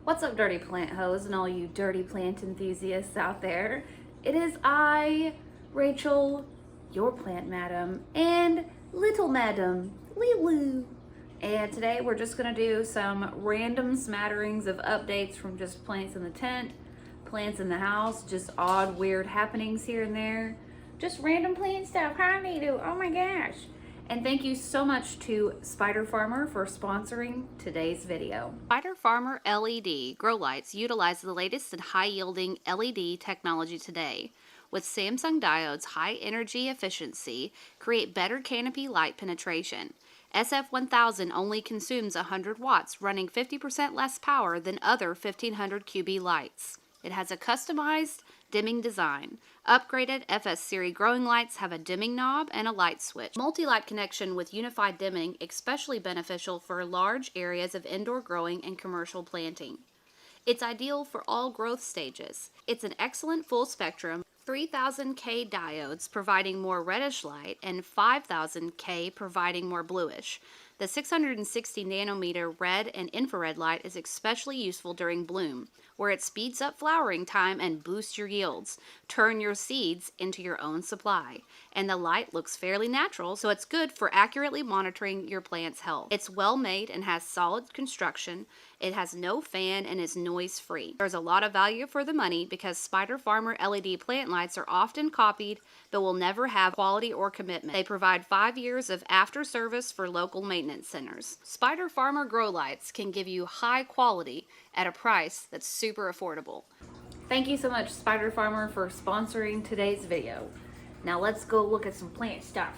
What's up, dirty plant hoes and all you dirty plant enthusiasts out there? It is I, Rachel, your plant madam, and little madam, Lilu. And today we're just gonna do some random smatterings of updates from just plants in the tent, plants in the house, just odd, weird happenings here and there. Just random plant stuff. Hi, Nito. Oh my gosh. And thank you so much to Spider Farmer for sponsoring today's video. Spider Farmer LED grow lights utilize the latest and high-yielding LED technology today. With Samsung diodes' high energy efficiency, create better canopy light penetration. SF1000 only consumes 100 watts, running 50% less power than other 1500 QB lights. It has a customized dimming design. Upgraded FS series growing lights have a dimming knob and a light switch. Multi-light connection with unified dimming, especially beneficial for large areas of indoor growing and commercial planting. It's ideal for all growth stages. It's an excellent full spectrum 3000K diodes providing more reddish light and 5000K providing more bluish. The 660 nanometer red and infrared light is especially useful during bloom, where it speeds up flowering time and boosts your yields. Turn your seeds into your own supply. And the light looks fairly natural, so it's good for accurately monitoring your plant's health. It's well made and has solid construction. It has no fan and is noise free. There's a lot of value for the money because Spider Farmer LED plant lights are often copied but will never have quality or commitment. They provide 5 years of after service for local maintenance centers. Spider Farmer grow lights can give you high quality at a price that's super affordable. Thank you so much, Spider Farmer, for sponsoring today's video. Now let's go look at some plant stuff.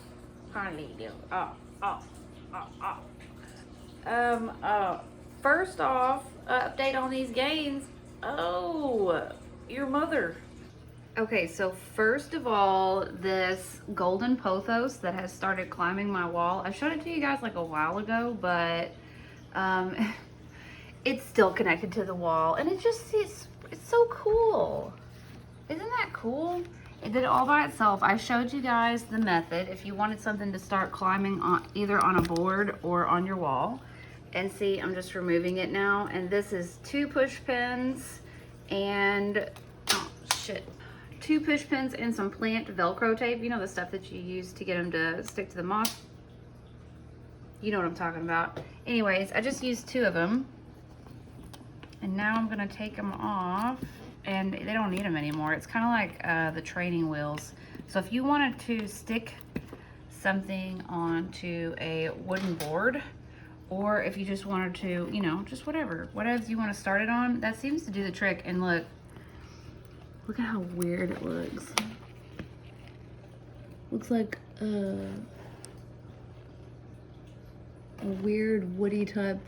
First off, update on these gains. Oh, your mother. Okay, so first of all, this golden pothos that has started climbing my wall. I showed it to you guys like a while ago, but it's still connected to the wall, and it's so cool. Isn't that cool? It did it all by itself. I showed you guys the method if you wanted something to start climbing on either on a board or on your wall. And see, I'm just removing it now, and this is 2 push pins and 2 push pins and some plant Velcro tape. You know, the stuff that you use to get them to stick to the moss. You know what I'm talking about. Anyways, I just used 2 of them, and now I'm gonna take them off, and they don't need them anymore. It's kind of like the training wheels. So if you wanted to stick something onto a wooden board, or if you just wanted to, you know, just whatever you want to start it on, that seems to do the trick. And look at how weird it looks. Looks like a weird woody type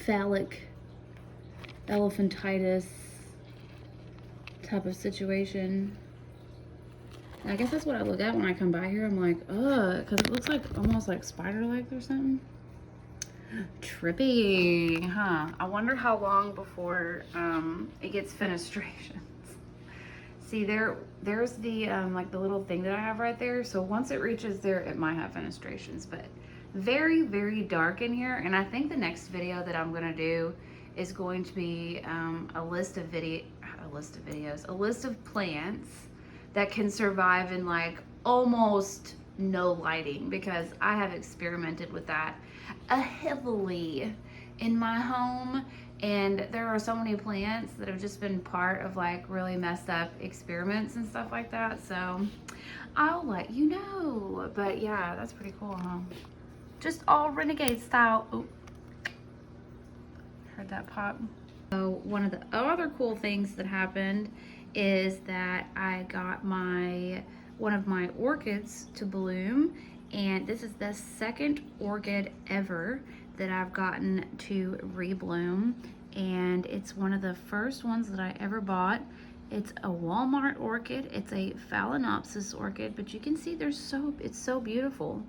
phallic elephantitis type of situation. And I guess that's what I look at when I come by here. I'm like, because it looks like almost like spider legs or something. Trippy, huh? I wonder how long before it gets fenestrations. See, there's the like the little thing that I have right there. So once it reaches there, it might have fenestrations. But very, very dark in here. And I think the next video that I'm gonna do is going to be a list of plants that can survive in like almost no lighting, because I have experimented with that heavily in my home, and there are so many plants that have just been part of like really messed up experiments and stuff like that, so I'll let you know. But yeah, that's pretty cool, huh? Just all renegade style. Ooh. Heard that pop. So one of the other cool things that happened is that I got one of my orchids to bloom, and this is the 2nd orchid ever that I've gotten to rebloom, and it's one of the first ones that I ever bought. It's a Walmart orchid. It's a Phalaenopsis orchid, but you can see it's so beautiful.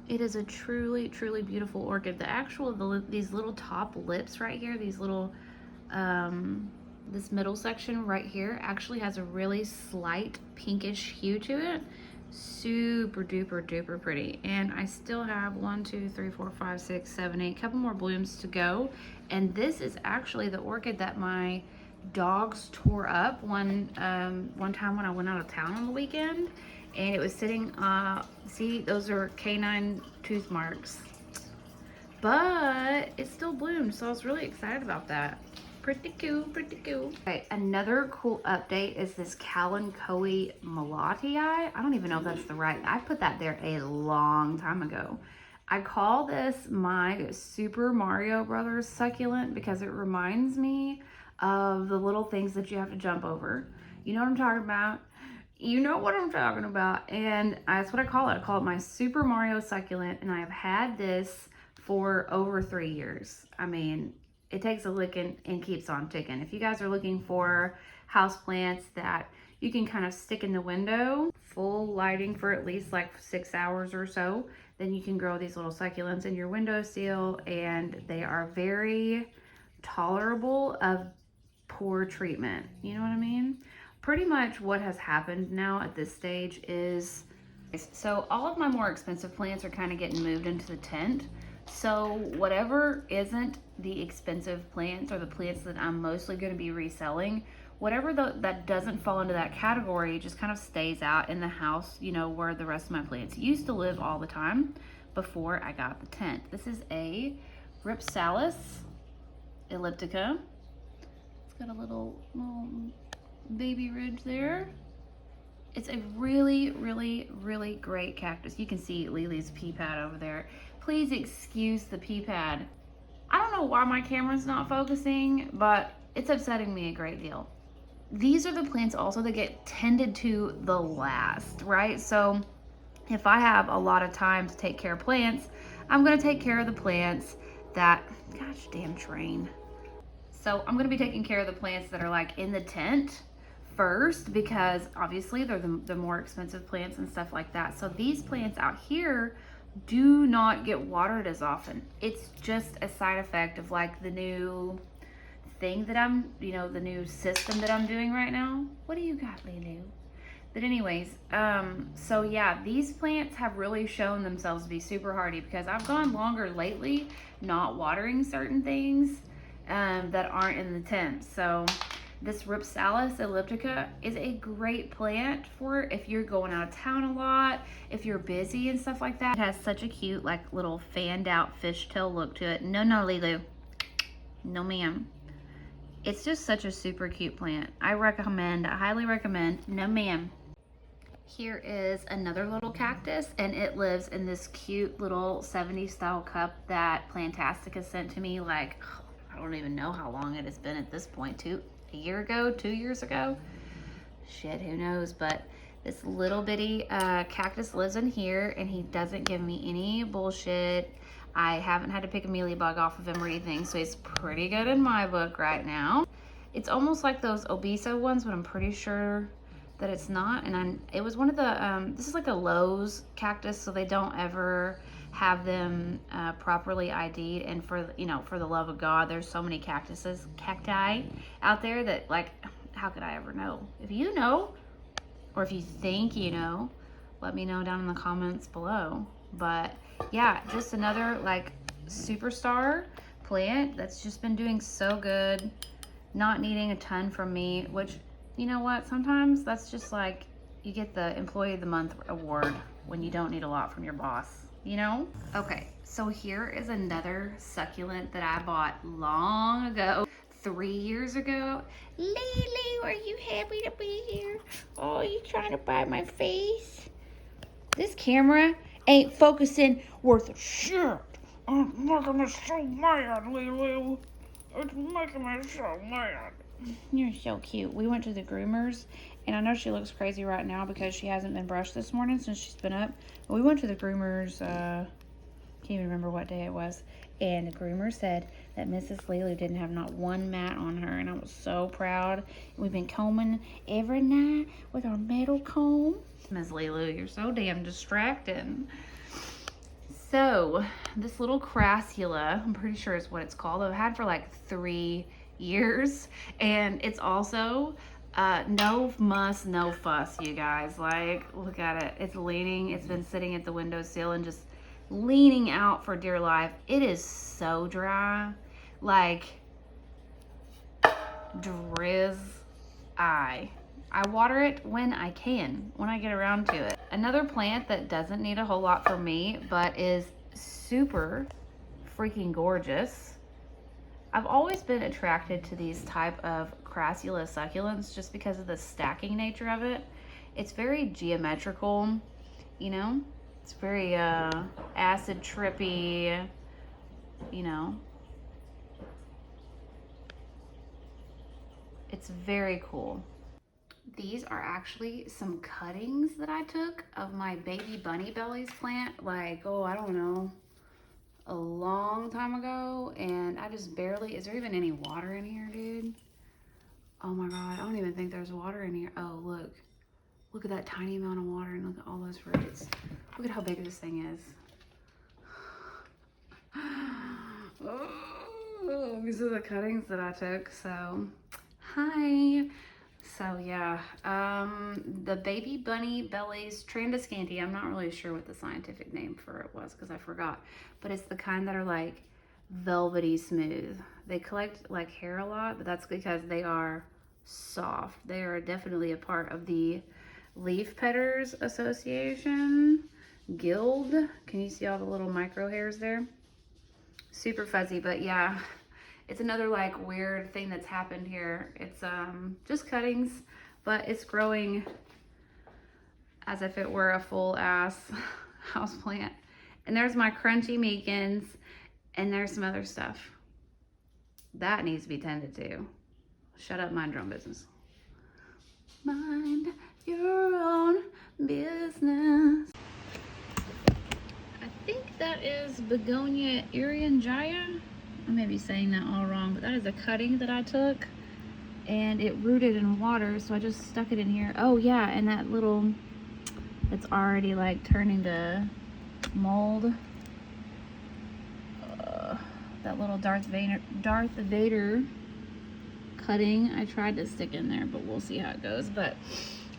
It is a truly, truly beautiful orchid. These little top lips right here, these little this middle section right here actually has a really slight pinkish hue to it, Super duper duper pretty. And I still have 1, 2, 3, 4, 5, 6, 7, 8, couple more blooms to go. And this is actually the orchid that my dogs tore up one time when I went out of town on the weekend, and it was sitting, see, those are canine tooth marks, but it still bloomed, so I was really excited about that. Pretty cool, pretty cool. Okay, another cool update is this Kalanchoe Malatii. I don't even know if that's the right, I put that there a long time ago. I call this my Super Mario Brothers succulent because it reminds me of the little things that you have to jump over. You know what I'm talking about? You know what I'm talking about. And that's what I call it. I call it my Super Mario succulent, and I've had this for over 3 years. I mean, it takes a licking and keeps on ticking. If you guys are looking for house plants that you can kind of stick in the window, full lighting for at least like 6 hours or so, then you can grow these little succulents in your windowsill, and they are very tolerable of poor treatment. You know what I mean? Pretty much what has happened now at this stage is, so all of my more expensive plants are kind of getting moved into the tent. So whatever isn't the expensive plants or the plants that I'm mostly going to be reselling, whatever that doesn't fall into that category just kind of stays out in the house, you know, where the rest of my plants used to live all the time before I got the tent. This is a Ripsalis elliptica. It's got a little baby ridge there. It's a really, really, really great cactus. You can see Lily's pea pad over there. Please excuse the pea pad. I don't know why my camera's not focusing, but it's upsetting me a great deal. These are the plants also that get tended to the last, right? So if I have a lot of time to take care of plants, I'm gonna take care of the plants that, gosh damn train. So I'm gonna be taking care of the plants that are like in the tent first, because obviously they're the more expensive plants and stuff like that. So these plants out here do not get watered as often. It's just a side effect of like the new thing that I'm, you know, the new system that I'm doing right now. What do you got, Lulu? But anyways, so yeah, these plants have really shown themselves to be super hardy, because I've gone longer lately not watering certain things that aren't in the tent. So this Ripsalis elliptica is a great plant for if you're going out of town a lot, if you're busy and stuff like that. It has such a cute, like, little fanned out fishtail look to it. No, Lulu. No, ma'am. It's just such a super cute plant. I highly recommend. No, ma'am. Here is another little cactus, and it lives in this cute little 70s style cup that Plantastica sent to me, like, I don't even know how long it has been at this point, a year ago, 2 years ago, shit, who knows. But this little bitty cactus lives in here, and he doesn't give me any bullshit. I haven't had to pick a mealybug off of him or anything, so he's pretty good in my book right now. It's almost like those Obeso ones, but I'm pretty sure that it's not. And it was one of the this is like a Lowe's cactus, so they don't ever have them properly ID'd. And for, you know, for the love of God, there's so many cacti out there that, like, how could I ever know? If you know, or if you think you know, let me know down in the comments below. But yeah, just another like superstar plant that's just been doing so good, not needing a ton from me, which, you know what, sometimes that's just like, you get the Employee of the Month award when you don't need a lot from your boss, you know? Okay, so here is another succulent that I bought long ago, 3 years ago. Lily, are you happy to be here? Oh, you trying to bite my face? This camera ain't focusing worth a shit. I'm making me so mad, Lulu. It's making me so mad. You're so cute. We went to the groomers, and I know she looks crazy right now because she hasn't been brushed this morning since she's been up. But we went to the groomers, can't even remember what day it was, and the groomer said that Mrs. Lulu didn't have not one mat on her, and I was so proud. We've been combing every night with our metal comb. Ms. Lulu, you're so damn distracting. So this little crassula, I'm pretty sure is what it's called, I've had for like 3 years, and it's also No muss, no fuss, you guys. Like, look at it. It's leaning. It's been sitting at the windowsill and just leaning out for dear life. It is so dry. Like, drizz I water it when I can, when I get around to it. Another plant that doesn't need a whole lot for me, but is super freaking gorgeous. I've always been attracted to these type of crassula succulents just because of the stacking nature of it. It's very geometrical, you know? It's very acid trippy, you know? It's very cool. These are actually some cuttings that I took of my baby bunny bellies plant, like, oh, I don't know, a long time ago, and I just barely, is there even any water in here, dude? Oh my God, I don't even think there's water in here. Oh, look at that tiny amount of water, and look at all those roots. Look at how big this thing is. Oh, these are the cuttings that I took, so hi. So yeah, the baby bunny bellies Trandescantia. I'm not really sure what the scientific name for it was because I forgot, but it's the kind that are like velvety smooth. They collect like hair a lot, but that's because they are soft. They are definitely a part of the Leaf Petters Association Guild. Can you see all the little micro hairs there? Super fuzzy, but yeah. It's another like weird thing that's happened here. It's just cuttings, but it's growing as if it were a full ass house plant. And there's my crunchy meekins, and there's some other stuff that needs to be tended to. Shut up, mind your own business. Mind your own business. I think that is Begonia Irianjaya. I may be saying that all wrong, but that is a cutting that I took, and it rooted in water, so I just stuck it in here. Oh yeah, and that little, it's already like turning to mold. That little Darth Vader cutting I tried to stick in there, but we'll see how it goes. But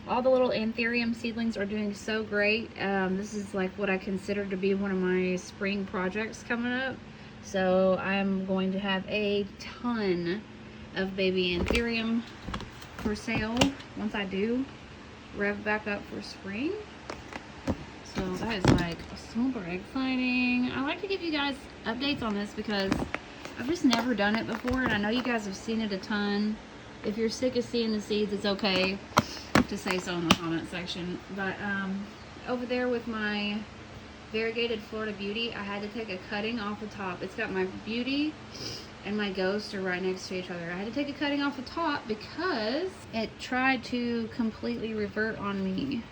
all the little Anthurium seedlings are doing so great. This is like what I consider to be one of my spring projects coming up. So I'm going to have a ton of baby Anthurium for sale once I do rev back up for spring. So that is like super exciting. I like to give you guys updates on this because I've just never done it before, and I know you guys have seen it a ton. If you're sick of seeing the seeds, it's okay to say so in the comment section. But over there with my variegated Florida Beauty, I had to take a cutting off the top. It's got my Beauty and my Ghost are right next to each other. I had to take a cutting off the top because it tried to completely revert on me.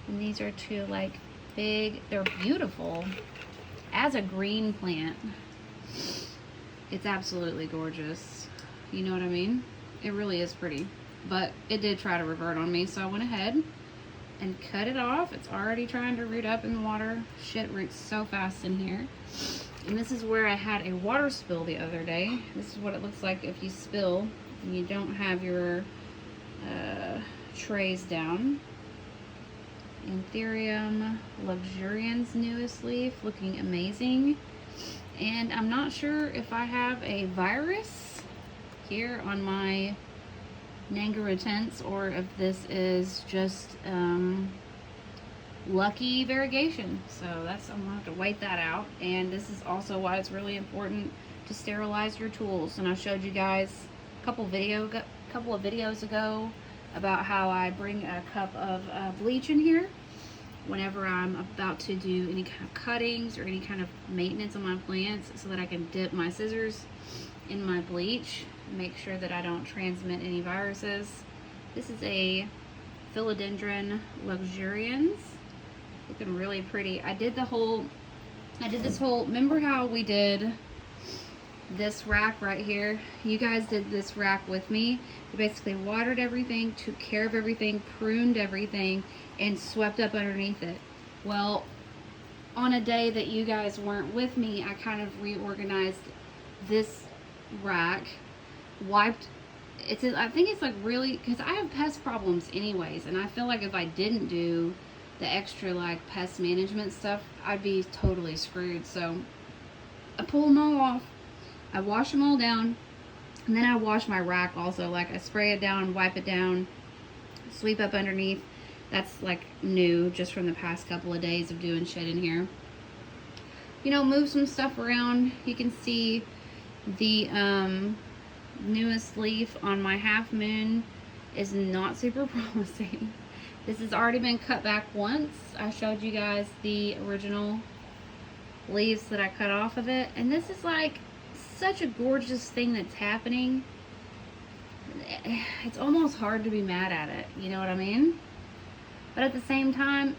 And these are two like big, they're beautiful. As a green plant, it's absolutely gorgeous. You know what I mean? It really is pretty. But it did try to revert on me, so I went ahead and cut it off. It's already trying to root up in the water. Shit roots so fast in here. And this is where I had a water spill the other day. This is what it looks like if you spill and you don't have your trays down. Anthurium luxurians newest leaf, looking amazing. And I'm not sure if I have a virus here on my Nangarotense or if this is just lucky variegation. So that's, I'm gonna have to wait that out. And this is also why it's really important to sterilize your tools. And I showed you guys a couple of videos ago about how I bring a cup of bleach in here whenever I'm about to do any kind of cuttings or any kind of maintenance on my plants, so that I can dip my scissors in my bleach, make sure that I don't transmit any viruses. This is a Philodendron luxurians, looking really pretty. I did this whole, remember how we did this rack right here? You guys did this rack with me. We basically watered everything, took care of everything, pruned everything, and swept up underneath it. Well, on a day that you guys weren't with me, I kind of reorganized this rack, wiped I think it's like really, because I have pest problems anyways, and I feel like if I didn't do the extra like pest management stuff, I'd be totally screwed. So I pull them all off, I wash them all down, and then I wash my rack also. Like I spray it down, wipe it down, sweep up underneath. That's like new, just from the past couple of days of doing shit in here. You know, move some stuff around. You can see the newest leaf on my half moon is not super promising. This has already been cut back once. I showed you guys the original leaves that I cut off of it, and this is like such a gorgeous thing that's happening. It's almost hard to be mad at it, you know what I mean? But at the same time,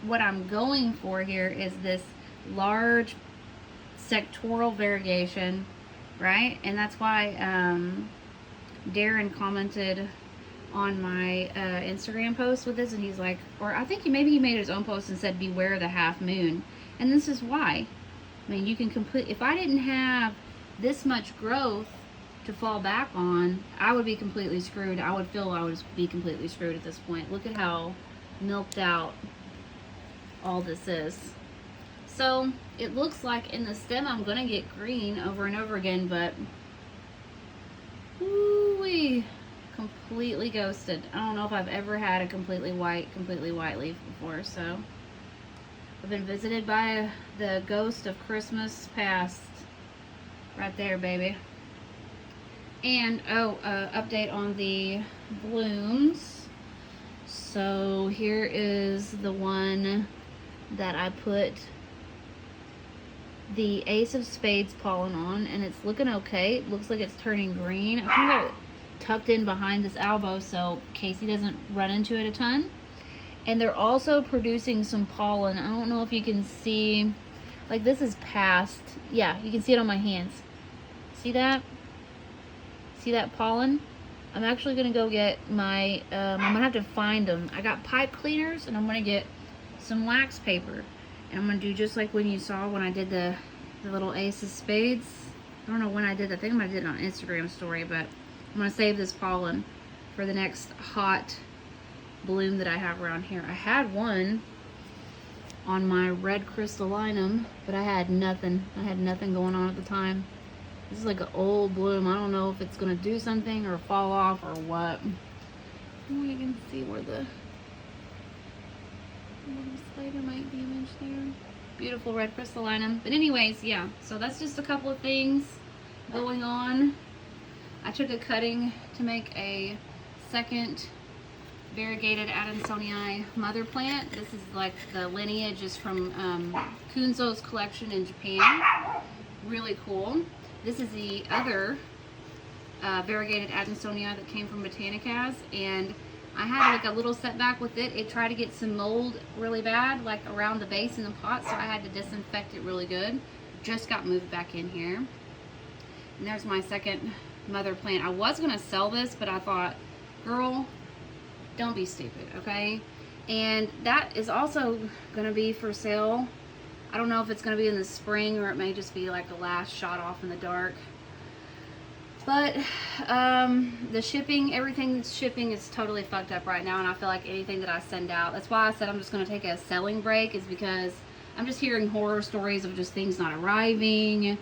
what I'm going for here is this large sectoral variegation, right? And that's why Darren commented on my Instagram post with this, and he's like, or I think maybe he made his own post and said beware the half moon. And this is why. I mean, you can if I didn't have this much growth to fall back on, I would be completely screwed. I would feel I would be completely screwed at this point. Look at how milked out all this is. So it looks like in the stem I'm gonna get green over and over again, but ooh-wee, completely ghosted. I don't know if I've ever had a completely white leaf before. So I've been visited by the ghost of Christmas past right there, baby. And update on the blooms. So here is the one that I put the Ace of Spades pollen on, and it's looking okay. It looks like it's turning green. I think it tucked in behind this elbow so Casey doesn't run into it a ton. And they're also producing some pollen. I don't know if you can see, like this is past. Yeah, you can see it on my hands. See that? See that pollen? I'm actually gonna go get my, I'm gonna have to find them. I got pipe cleaners, and I'm gonna get some wax paper. And I'm gonna do just like when you saw when I did the little Ace of Spades. I don't know when I did that. I think I did it on Instagram story, but I'm gonna save this pollen for the next hot bloom that I have around here. I had one on my red crystallinum, but I had nothing. I had nothing going on at the time. This is like an old bloom. I don't know if it's gonna do something or fall off or what. Oh, you can see where the spider might damage there. Beautiful red crystallinum. But anyways, yeah. So that's just a couple of things going on. I took a cutting to make a second variegated Adansonii mother plant. This is like the lineage is from Kunzo's collection in Japan. Really cool. This is the other variegated Adansonii that came from Botanicas, and I had like a little setback with it. It tried to get some mold really bad, like around the base in the pot, so I had to disinfect it really good. Just got moved back in here. And there's my second mother plant. I was gonna sell this, but I thought, girl, don't be stupid, okay? And that is also gonna be for sale. I don't know if it's gonna be in the spring or it may just be like a last shot off in the dark. But the shipping, everything's shipping is totally fucked up right now, and I feel like anything that I send out, that's why I said I'm just gonna take a selling break, is because I'm just hearing horror stories of just things not arriving,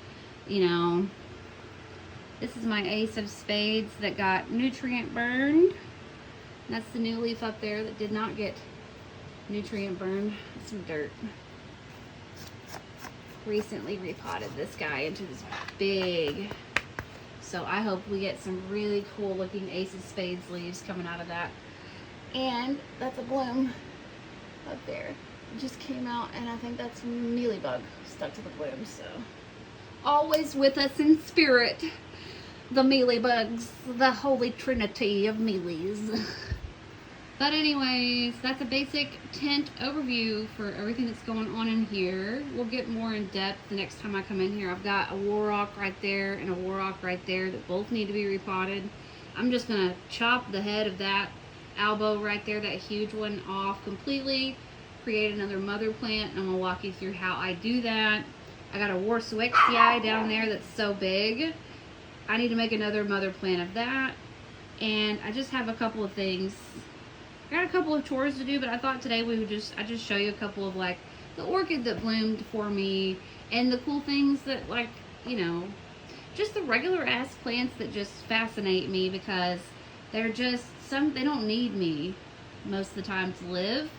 you know. This is my Ace of Spades that got nutrient burned. That's the new leaf up there that did not get nutrient burned. Some dirt. Recently repotted this guy into this big. So I hope we get some really cool looking Ace of Spades leaves coming out of that. And that's a bloom up there. It just came out, and I think that's mealybug stuck to the bloom. So always with us in spirit, the mealybugs, the holy trinity of mealies. But anyways, that's a basic tent overview for everything that's going on in here. We'll get more in depth the next time I come in here. I've got a war rock right there and a war rock right there that both need to be repotted. I'm just gonna chop the head of that elbow right there, that huge one, off completely, create another mother plant, and I'm gonna walk you through how I do that. I got a Warsawickii down there that's so big. I need to make another mother plant of that. And I just have a couple of things. I got a couple of chores to do, but I thought today I'd just show you a couple of like the orchid that bloomed for me and the cool things that, like, you know, just the regular ass plants that just fascinate me because they're just they don't need me most of the time to live.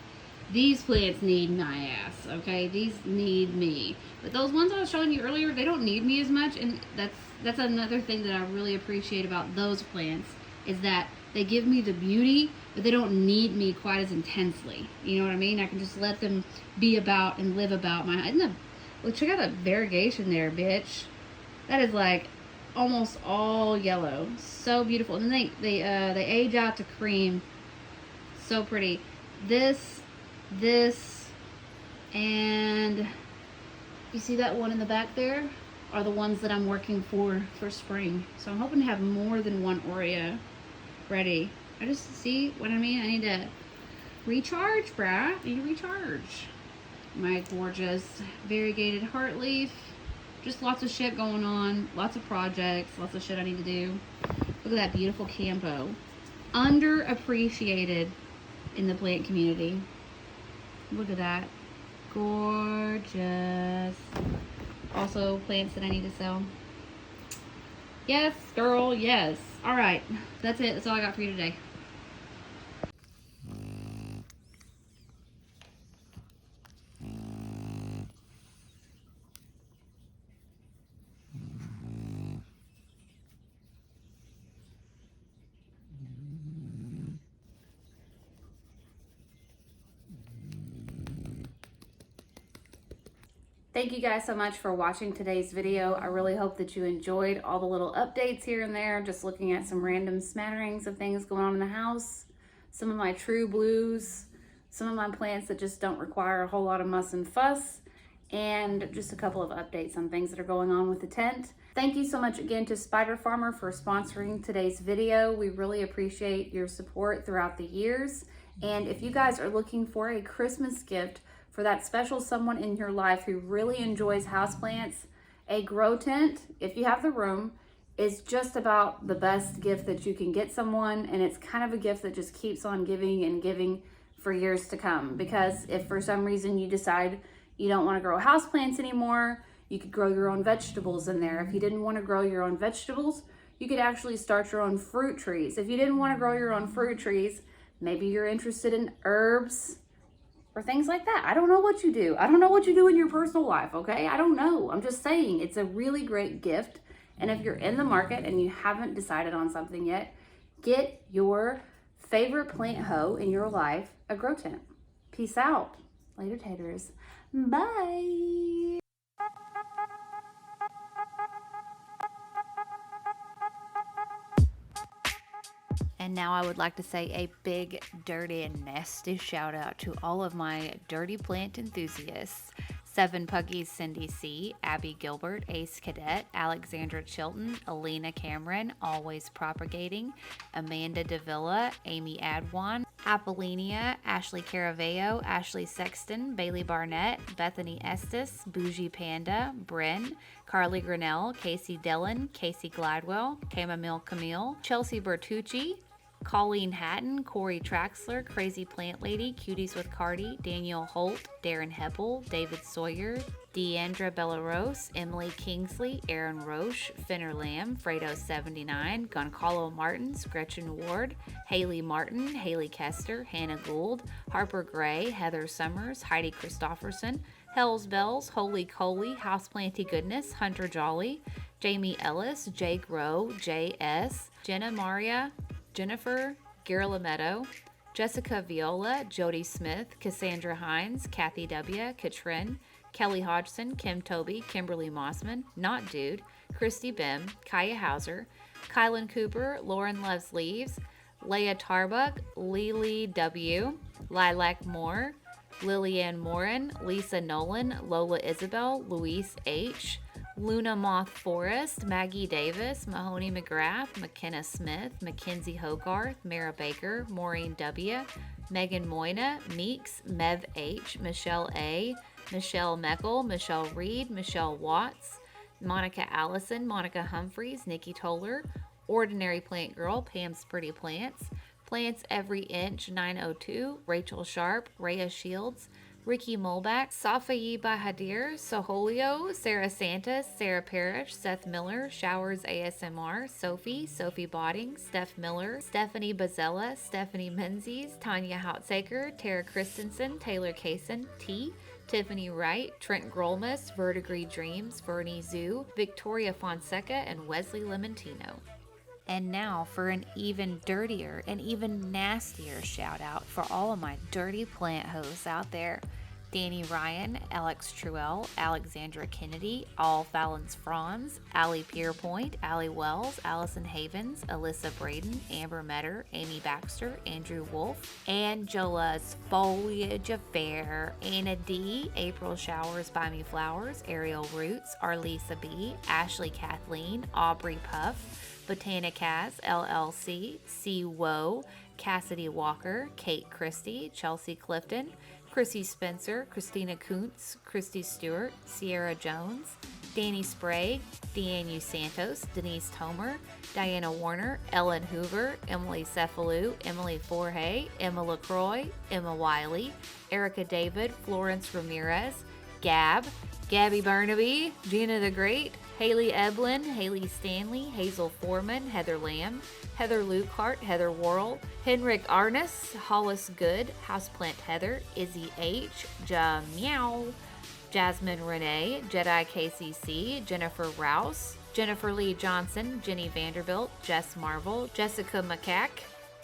These plants need my ass, okay? These need me. But those ones I was showing you earlier, they don't need me as much, and that's another thing that I really appreciate about those plants is that they give me the beauty, but they don't need me quite as intensely. You know what I mean? I can just let them be about and live about my... Well, check out that variegation there, bitch. That is like almost all yellow. So beautiful. And then they age out to cream. So pretty. This, and you see that one in the back there are the ones that I'm working for spring. So I'm hoping to have more than one Oreo ready. I just see what I mean. I need to recharge, bruh. I need to recharge. My gorgeous variegated heartleaf. Just lots of shit going on. Lots of projects. Lots of shit I need to do. Look at that beautiful Campo. Underappreciated in the plant community. Look at that. Gorgeous. Also plants that I need to sell. Yes, girl, yes. All right, that's it. That's all I got for you today. Thank you guys so much for watching today's video. I really hope that you enjoyed all the little updates here and there, just looking at some random smatterings of things going on in the house, some of my true blues, some of my plants that just don't require a whole lot of muss and fuss, and just a couple of updates on things that are going on with the tent. Thank you so much again to Spider Farmer for sponsoring today's video. We really appreciate your support throughout the years. And if you guys are looking for a Christmas gift for that special someone in your life who really enjoys houseplants, a grow tent, if you have the room, is just about the best gift that you can get someone, and it's kind of a gift that just keeps on giving and giving for years to come. Because if for some reason you decide you don't want to grow houseplants anymore, you could grow your own vegetables in there. If you didn't want to grow your own vegetables, you could actually start your own fruit trees. If you didn't want to grow your own fruit trees, maybe you're interested in herbs, or things like that. I don't know what you do. I don't know what you do in your personal life, okay? I don't know. I'm just saying it's a really great gift. And if you're in the market and you haven't decided on something yet, get your favorite plant hoe in your life a grow tent. Peace out. Later, taters. Bye. And now I would like to say a big, dirty, and nasty shout out to all of my dirty plant enthusiasts. Seven Puggies, Cindy C., Abby Gilbert, Ace Cadet, Alexandra Chilton, Alina Cameron, Always Propagating, Amanda Davila, Amy Adwan, Apollina, Ashley Caraveo, Ashley Sexton, Bailey Barnett, Bethany Estes, Bougie Panda, Bryn, Carly Grinnell, Casey Dillon, Casey Gladwell, Chamomile Camille, Chelsea Bertucci, Colleen Hatton, Corey Traxler, Crazy Plant Lady, Cuties with Cardi, Daniel Holt, Darren Heppel, David Sawyer, Deandra Bellarose, Emily Kingsley, Aaron Roche, Finner Lamb, Fredo79, Goncalo Martins, Gretchen Ward, Haley Martin, Haley Kester, Hannah Gould, Harper Gray, Heather Summers, Heidi Christofferson, Hells Bells, Holy Coley, Houseplanty Goodness, Hunter Jolly, Jamie Ellis, Jake Rowe, J.S., Jenna Maria, Jennifer Girolametto, Jessica Viola, Jody Smith, Cassandra Hines, Kathy W., Katrin, Kelly Hodgson, Kim Toby, Kimberly Mossman, Not Dude, Christy Bim, Kaya Hauser, Kylan Cooper, Lauren Loves Leaves, Leah Tarbuck, Lily W., Lilac Moore, Lillianne Morin, Lisa Nolan, Lola Isabel, Louise H., Luna Moth Forrest, Maggie Davis, Mahoney McGrath, McKenna Smith, Mackenzie Hogarth, Mara Baker, Maureen W., Megan Moyna, Meeks, Mev H., Michelle A., Michelle Meckel, Michelle Reed, Michelle Watts, Monica Allison, Monica Humphreys, Nikki Toller, Ordinary Plant Girl, Pam's Pretty Plants, Plants Every Inch 902, Rachel Sharp, Rhea Shields, Ricky Molback, Safayi Bahadir, Soholio, Sarah Santos, Sarah Parrish, Seth Miller, Showers ASMR, Sophie Botting, Steph Miller, Stephanie Bazella, Stephanie Menzies, Tanya Houtsaker, Tara Christensen, Taylor Kaysen, T, Tiffany Wright, Trent Grolmus, Vertigree Dreams, Vernie Zoo, Victoria Fonseca, and Wesley Lemontino. And now for an even dirtier and even nastier shout out for all of my dirty plant hosts out there. Danny Ryan, Alex Truell, Alexandra Kennedy, All Fallon's Franz, Allie Pierpoint, Allie Wells, Allison Havens, Alyssa Braden, Amber Metter, Amy Baxter, Andrew Wolf, Angela's Foliage Affair, Anna D, April Showers Buy Me Flowers, Ariel Roots, Arlisa B, Ashley Kathleen, Aubrey Puff, Botanicaz, LLC, C. Woe, Cassidy Walker, Kate Christie, Chelsea Clifton, Chrissy Spencer, Christina Kuntz, Christy Stewart, Sierra Jones, Danny Sprague, Deanne Santos, Denise Tomer, Diana Warner, Ellen Hoover, Emily Cephalou, Emily Forhay, Emma LaCroix, Emma Wiley, Erica David, Florence Ramirez, Gabby Burnaby, Gina the Great, Haley Eblin, Haley Stanley, Hazel Foreman, Heather Lamb, Heather Lukehart, Heather Worrell, Henrik Arnis, Hollis Good, Houseplant Heather, Izzy H, Meow, Jasmine Renee, Jedi KCC, Jennifer Rouse, Jennifer Lee Johnson, Jenny Vanderbilt, Jess Marvel, Jessica McCack,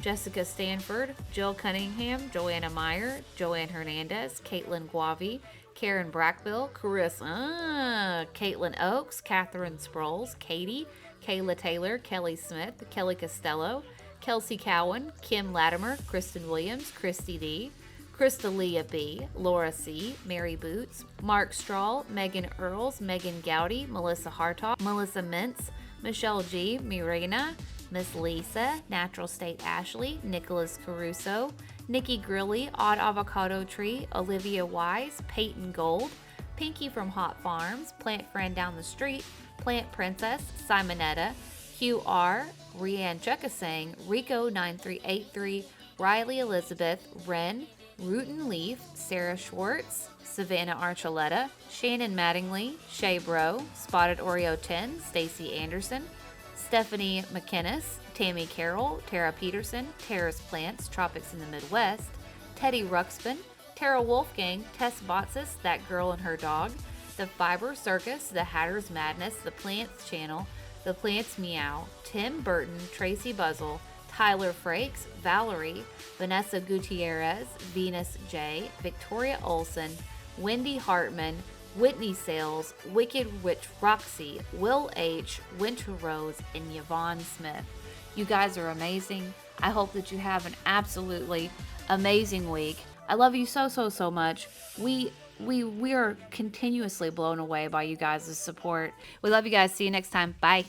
Jessica Stanford, Jill Cunningham, Joanna Meyer, Joanne Hernandez, Caitlin Guavi, Karen Brackbill, Carissa, Caitlin Oakes, Catherine Sproles, Katie, Kayla Taylor, Kelly Smith, Kelly Costello, Kelsey Cowan, Kim Latimer, Kristen Williams, Christy D, Crystalia B, Laura C, Mary Boots, Mark Strahl, Megan Earls, Megan Gowdy, Melissa Hartog, Melissa Mintz, Michelle G, Mirena, Miss Lisa, Natural State Ashley, Nicholas Caruso, Nikki Grilly, Odd Avocado Tree, Olivia Wise, Peyton Gold, Pinky from Hot Farms, Plant Friend Down the Street, Plant Princess, Simonetta, Hugh R, Rianne Chukasang, Rico 9383, Riley Elizabeth, Wren, Root and Leaf, Sarah Schwartz, Savannah Archuleta, Shannon Mattingly, Shay Bro, Spotted Oreo 10, Stacy Anderson, Stephanie McInnes, Tammy Carroll, Tara Peterson, Terrace Plants, Tropics in the Midwest, Teddy Ruxpin, Tara Wolfgang, Tess Botsis, That Girl and Her Dog, The Fiber Circus, The Hatter's Madness, The Plants Channel, The Plants Meow, Tim Burton, Tracy Buzzle, Tyler Frakes, Valerie, Vanessa Gutierrez, Venus J, Victoria Olson, Wendy Hartman, Whitney Sales, Wicked Witch Roxy, Will H, Winter Rose, and Yvonne Smith. You guys are amazing. I hope that you have an absolutely amazing week. I love you so much. We are continuously blown away by you guys' support. We love you guys. See you next time. Bye.